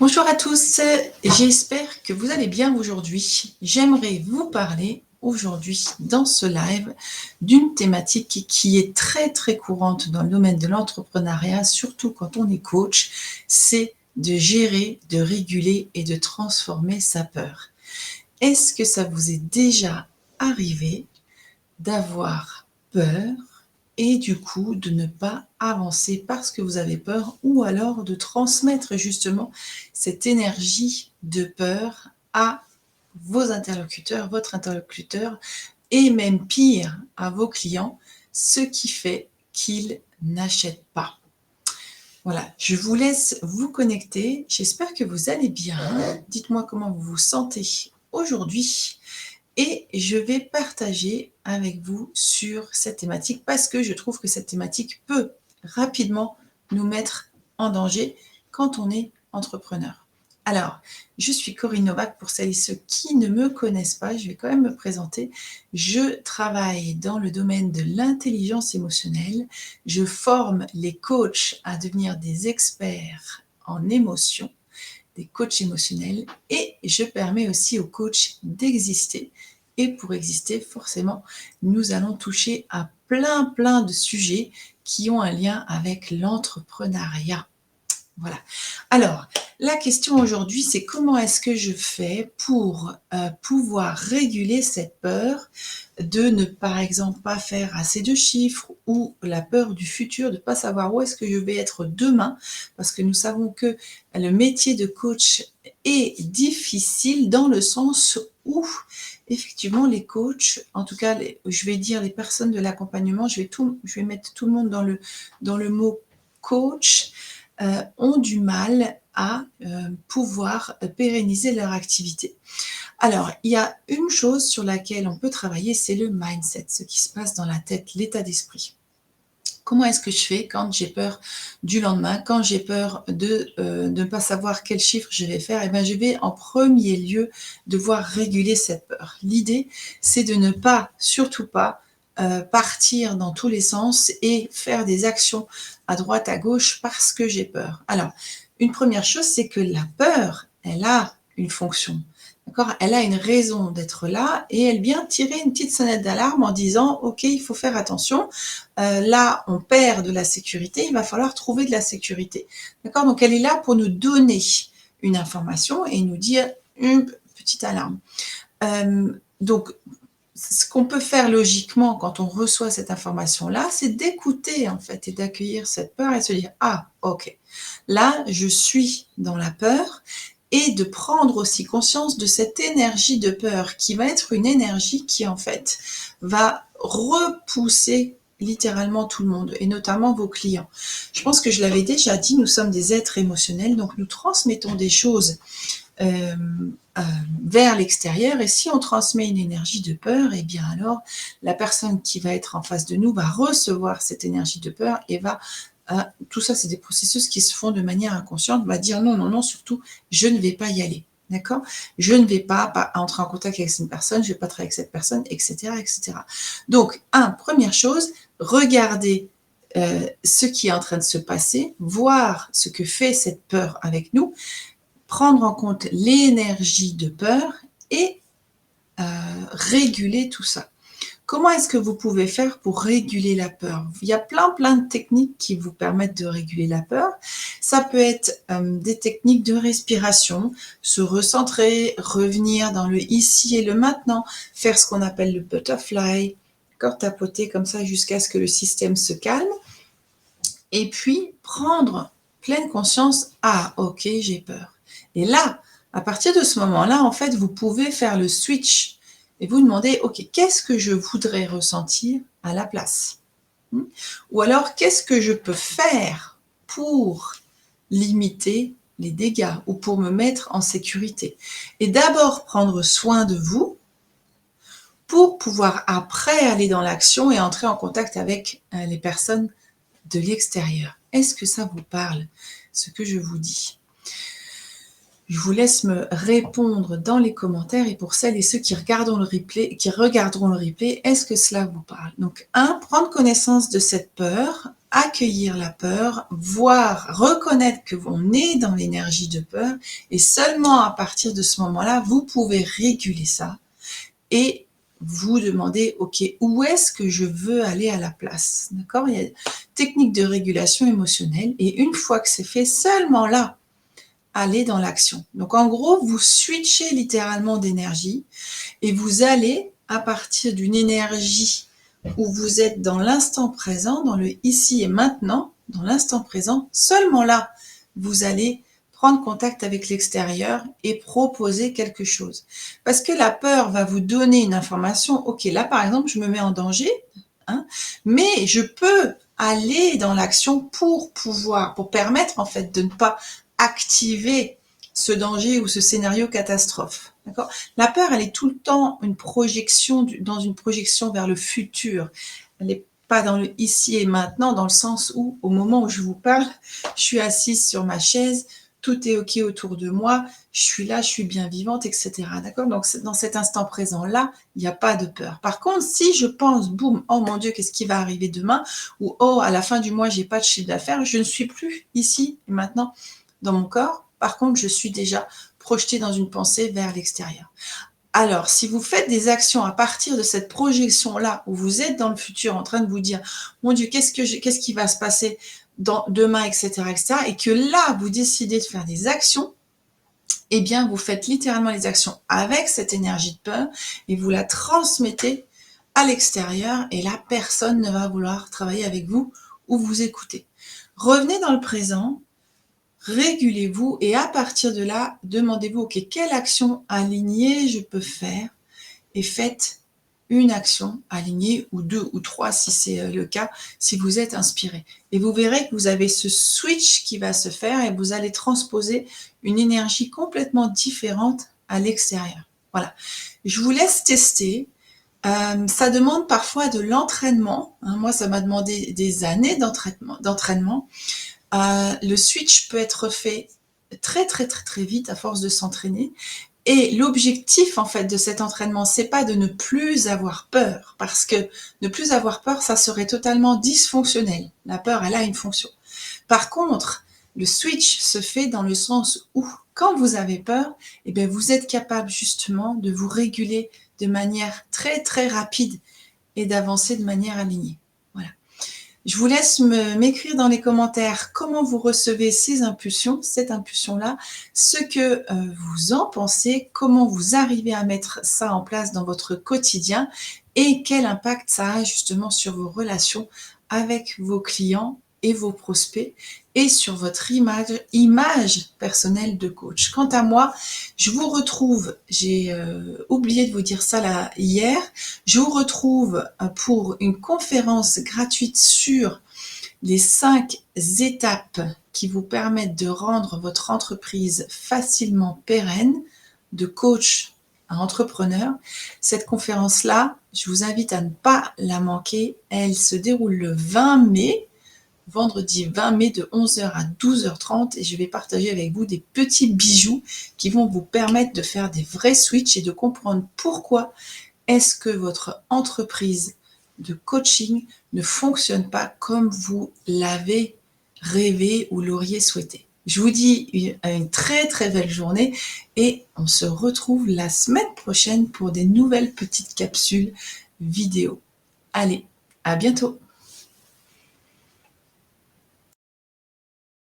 Bonjour à tous, j'espère que vous allez bien aujourd'hui. J'aimerais vous parler aujourd'hui dans ce live d'une thématique qui est très courante dans le domaine de l'entrepreneuriat, surtout quand on est coach, c'est de gérer, de réguler et de transformer sa peur. Est-ce que ça vous est déjà arrivé d'avoir peur et du coup de ne pas avancer parce que vous avez peur, ou alors de transmettre justement cette énergie de peur à vos interlocuteurs, votre interlocuteur, et même pire, à vos clients, ce qui fait qu'ils n'achètent pas. Voilà, je vous laisse vous connecter. J'espère que vous allez bien. Dites-moi comment vous vous sentez aujourd'hui. Et je vais partager avec vous sur cette thématique parce que je trouve que cette thématique peut rapidement nous mettre en danger quand on est entrepreneur. Alors, je suis Corinne Novak. Pour celles et ceux qui ne me connaissent pas, je vais quand même me présenter. Je travaille dans le domaine de l'intelligence émotionnelle. Je forme les coachs à devenir des experts en émotion, des coachs émotionnels, et je permets aussi aux coachs d'exister. Et pour exister, forcément, nous allons toucher à plein de sujets qui ont un lien avec l'entrepreneuriat. Voilà. Alors, la question aujourd'hui, c'est comment est-ce que je fais pour pouvoir réguler cette peur de ne, par exemple, pas faire assez de chiffres, ou la peur du futur, de ne pas savoir où est-ce que je vais être demain, parce que nous savons que le métier de coach est difficile dans le sens où, effectivement, les coachs, en tout cas, je vais dire les personnes de l'accompagnement, je vais mettre tout le monde dans le mot coach, ont du mal à pouvoir pérenniser leur activité. Alors, il y a une chose sur laquelle on peut travailler, c'est le mindset, ce qui se passe dans la tête, l'état d'esprit. Comment est-ce que je fais quand j'ai peur du lendemain, quand j'ai peur de ne pas savoir quel chiffre je vais faire? Eh bien, je vais en premier lieu devoir réguler cette peur. L'idée, c'est de ne pas, surtout pas, partir dans tous les sens et faire des actions à droite, à gauche parce que j'ai peur. Alors, une première chose, c'est que la peur, elle a une fonction. D'accord? Elle a une raison d'être là et elle vient tirer une petite sonnette d'alarme en disant « Ok, il faut faire attention, là, on perd de la sécurité, il va falloir trouver de la sécurité. » D'accord? Donc, elle est là pour nous donner une information et nous dire une petite alarme. Donc, ce qu'on peut faire logiquement quand on reçoit cette information-là, c'est d'écouter en fait et d'accueillir cette peur et de se dire « Ah, ok, là, je suis dans la peur », et de prendre aussi conscience de cette énergie de peur qui va être une énergie qui en fait va repousser littéralement tout le monde, et notamment vos clients. Je pense que je l'avais déjà dit, nous sommes des êtres émotionnels, donc nous transmettons des choses euh, vers l'extérieur, et si on transmet une énergie de peur, et bien alors la personne qui va être en face de nous va recevoir cette énergie de peur et va tout ça, c'est des processus qui se font de manière inconsciente, va dire non, surtout, je ne vais pas y aller. D'accord? Je ne vais pas entrer en contact avec cette personne, je ne vais pas travailler avec cette personne, etc. Donc, première chose, regardez ce qui est en train de se passer, voir ce que fait cette peur avec nous, prendre en compte l'énergie de peur et réguler tout ça. Comment est-ce que vous pouvez faire pour réguler la peur? Il y a plein de techniques qui vous permettent de réguler la peur. Ça peut être des techniques de respiration, se recentrer, revenir dans le ici et le maintenant, faire ce qu'on appelle le butterfly, tapoter comme ça jusqu'à ce que le système se calme, et puis prendre pleine conscience, ah ok, j'ai peur. Et là, à partir de ce moment-là, en fait, vous pouvez faire le switch et vous demandez, ok, qu'est-ce que je voudrais ressentir à la place? Ou alors, qu'est-ce que je peux faire pour limiter les dégâts ou pour me mettre en sécurité? Et d'abord prendre soin de vous pour pouvoir après aller dans l'action et entrer en contact avec les personnes de l'extérieur. Est-ce que ça vous parle, ce que je vous dis? Je vous laisse me répondre dans les commentaires, et pour celles et ceux qui regarderont le replay, est-ce que cela vous parle? Donc, prendre connaissance de cette peur, accueillir la peur, voir, reconnaître que on est dans l'énergie de peur, et seulement à partir de ce moment-là, vous pouvez réguler ça et vous demander, ok, où est-ce que je veux aller à la place? D'accord? Il y a une technique de régulation émotionnelle, et une fois que c'est fait, seulement là, allez dans l'action. Donc en gros, vous switchez littéralement d'énergie, et vous allez, à partir d'une énergie où vous êtes dans l'instant présent, dans le ici et maintenant, dans l'instant présent, seulement là, vous allez prendre contact avec l'extérieur et proposer quelque chose. Parce que la peur va vous donner une information, ok, là par exemple, je me mets en danger, hein, mais je peux aller dans l'action pour permettre en fait de ne pas activer ce danger ou ce scénario catastrophe. D'accord ? La peur, elle est tout le temps dans une projection vers le futur. Elle n'est pas dans le ici et maintenant, dans le sens où, au moment où je vous parle, je suis assise sur ma chaise, tout est ok autour de moi, je suis là, je suis bien vivante, etc. D'accord ? Donc, dans cet instant présent-là, il n'y a pas de peur. Par contre, si je pense, boum, oh mon Dieu, qu'est-ce qui va arriver demain ? Ou, oh, à la fin du mois, j'ai pas de chiffre d'affaires, je ne suis plus ici et maintenant dans mon corps. Par contre, je suis déjà projeté dans une pensée vers l'extérieur. Alors, si vous faites des actions à partir de cette projection-là, où vous êtes dans le futur en train de vous dire, mon Dieu, qu'est-ce qui va se passer demain, etc., etc., et que là, vous décidez de faire des actions, eh bien, vous faites littéralement les actions avec cette énergie de peur et vous la transmettez à l'extérieur, et là, personne ne va vouloir travailler avec vous ou vous écouter. Revenez dans le présent, régulez-vous, et à partir de là, demandez-vous, ok, quelle action alignée je peux faire, et faites une action alignée, ou deux ou trois si c'est le cas, si vous êtes inspiré. Et vous verrez que vous avez ce switch qui va se faire, et vous allez transposer une énergie complètement différente à l'extérieur. Voilà. Je vous laisse tester. Ça demande parfois de l'entraînement. Moi, ça m'a demandé des années d'entraînement. Le switch peut être fait très très très très vite à force de s'entraîner, et l'objectif en fait de cet entraînement, c'est pas de ne plus avoir peur, parce que ne plus avoir peur, ça serait totalement dysfonctionnel. La peur, elle a une fonction. Par contre, le switch se fait dans le sens où, quand vous avez peur, eh bien, vous êtes capable justement de vous réguler de manière très très rapide et d'avancer de manière alignée. Voilà. Je vous laisse m'écrire dans les commentaires comment vous recevez ces impulsions, cette impulsion-là, ce que vous en pensez, comment vous arrivez à mettre ça en place dans votre quotidien, et quel impact ça a justement sur vos relations avec vos clients et vos prospects, et sur votre image personnelle de coach. Quant à moi, je vous retrouve, j'ai oublié de vous dire ça là hier, je vous retrouve pour une conférence gratuite sur les 5 étapes qui vous permettent de rendre votre entreprise facilement pérenne, de coach à entrepreneur. Cette conférence-là, je vous invite à ne pas la manquer. Elle se déroule le 20 mai, vendredi 20 mai, de 11h à 12h30, et je vais partager avec vous des petits bijoux qui vont vous permettre de faire des vrais switches et de comprendre pourquoi est-ce que votre entreprise de coaching ne fonctionne pas comme vous l'avez rêvé ou l'auriez souhaité. Je vous dis une très très belle journée, et on se retrouve la semaine prochaine pour des nouvelles petites capsules vidéo. Allez, à bientôt!